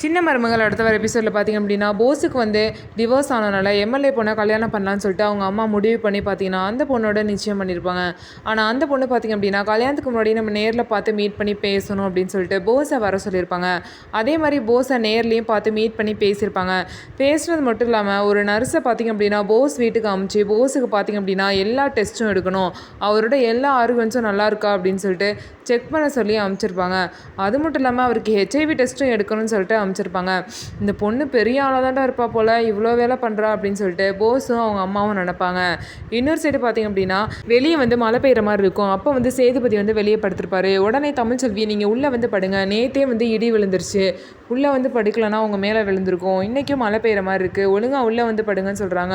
சின்ன மருமகள் அடுத்த வர எபிசோடில் பார்த்திங்க அப்படின்னா போஸுக்கு வந்து டிவோர்ஸ் ஆனதுனால எம்எல்ஏ பொண்ணை கல்யாணம் பண்ணலான்னு சொல்லிட்டு அவங்க அம்மா முடிவு பண்ணி பார்த்தீங்கன்னா அந்த பொண்ணோட நிச்சயம் பண்ணியிருப்பாங்க. ஆனால் அந்த பொண்ணு பார்த்திங்க அப்படின்னா கல்யாணத்துக்கு முன்னாடி நம்ம நேரில் பார்த்து மீட் பண்ணி பேசணும் அப்படின்னு சொல்லிட்டு போஸை வர சொல்லியிருப்பாங்க. அதே மாதிரி போஸை நேர்லேயும் பார்த்து மீட் பண்ணி பேசியிருப்பாங்க. பேசுனது மட்டும் இல்லாமல் ஒரு நர்ஸை பார்த்திங்க அப்படின்னா போஸ் வீட்டுக்கு அமுச்சு போஸுக்கு பார்த்திங்க அப்படின்னா எல்லா டெஸ்ட்டும் எடுக்கணும், அவரோட எல்லா ஆர்கன்ஸும் நல்லா இருக்கா அப்படின்னு சொல்லிட்டு செக் பண்ண சொல்லி அமுச்சிருப்பாங்க. அது மட்டும் இல்லாமல் அவருக்கு ஹெச்ஐவி டெஸ்ட்டும் எடுக்கணும்னு சொல்லிட்டு அமுச்சிருப்பாங்க. இந்த பொண்ணு பெரிய ஆளாக தான்டா இருப்பா போல், இவ்வளோ வேலை பண்ணுறா அப்படின்னு சொல்லிட்டு போஸும் அவங்க அம்மாவும் நினைப்பாங்க. இன்னொரு சைடு பார்த்திங்க அப்படின்னா வெளியே வந்து மழை பெய்கிற மாதிரி இருக்கும். அப்போ வந்து சேதுபதி வந்து வெளியே படுத்திருப்பாரு. உடனே தமிழ்ச்செல்வி நீங்கள் உள்ளே வந்து படுங்க, நேற்றே வந்து இடி விழுந்துருச்சு, உள்ளே வந்து படுக்கலன்னா அவங்க மேலே விழுந்திருக்கும், இன்றைக்கும் மழை பெய்கிற மாதிரி இருக்குது, ஒழுங்காக உள்ளே வந்து படுங்கன்னு சொல்கிறாங்க.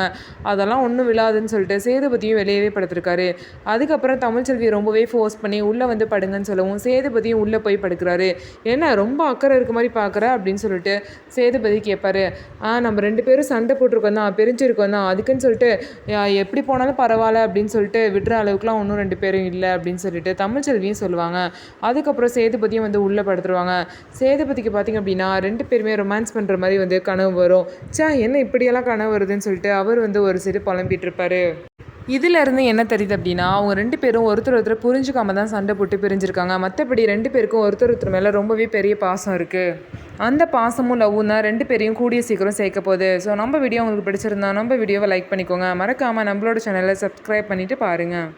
அதெல்லாம் ஒன்றும் விழாதுன்னு சொல்லிட்டு சேதுபதியும் வெளியவே படுத்திருக்காரு. அதுக்கப்புறம் தமிழ்ச்செல்வி ரொம்பவே ஃபோர்ஸ் பண்ணி உள்ளே வந்து படுங்கன்னு சொல்லவும் சேதுபதியும் உள்ளே போய் படுக்கிறாரு. ஏன்னா ரொம்ப அக்கறை இருக்க மாதிரி பார்க்குற அப்படின்னு சொல்லிட்டு சேதுபதி கேட்பாரு. நம்ம 2 பேரும் சண்டை போட்டிருக்கோம் தான், பிரிஞ்சிருக்கோம் தான், அதுக்குன்னு சொல்லிட்டு எப்படி போனாலும் பரவாயில்ல அப்படின்னு சொல்லிட்டு விடுற அளவுக்குலாம் ஒன்றும் 2 பேரும் இல்லை அப்படின்னு சொல்லிட்டு தமிழ்ச்செல்வியும் சொல்லுவாங்க. அதுக்கப்புறம் சேதுபதியும் வந்து உள்ளே படுத்துருவாங்க. சேதுபதிக்கு பார்த்திங்க அப்படின்னா 2 பேருமே ரொமான்ஸ் பண்ணுற மாதிரி வந்து கனவு வரும். என்ன இப்படியெல்லாம் கனவு வருதுன்னு சொல்லிட்டு அவர் வந்து ஒரு சைடு புலம்பிட்டு இருப்பாரு. இதிலேருந்து என்ன தெரியுது அப்படின்னா அவங்க 2 பேரும் ஒருத்தர் புரிஞ்சுக்காம தான் சண்டை போட்டு பிரிஞ்சிருக்காங்க. மற்றபடி 2 பேருக்கும் ஒருத்தர் மேலே ரொம்பவே பெரிய பாசம் இருக்குது. அந்த பாசமும் லவ்வும் தான் 2 பேரையும் கூடிய சீக்கிரம் சேர்க்க போகுது. ஸோ நம்ம வீடியோ உங்களுக்கு பிடிச்சிருந்தா நம்ம வீடியோவை லைக் பண்ணிக்கோங்க. மறக்காமல் நம்மளோட சேனலை சப்ஸ்கிரைப் பண்ணிவிட்டு பாருங்கள்.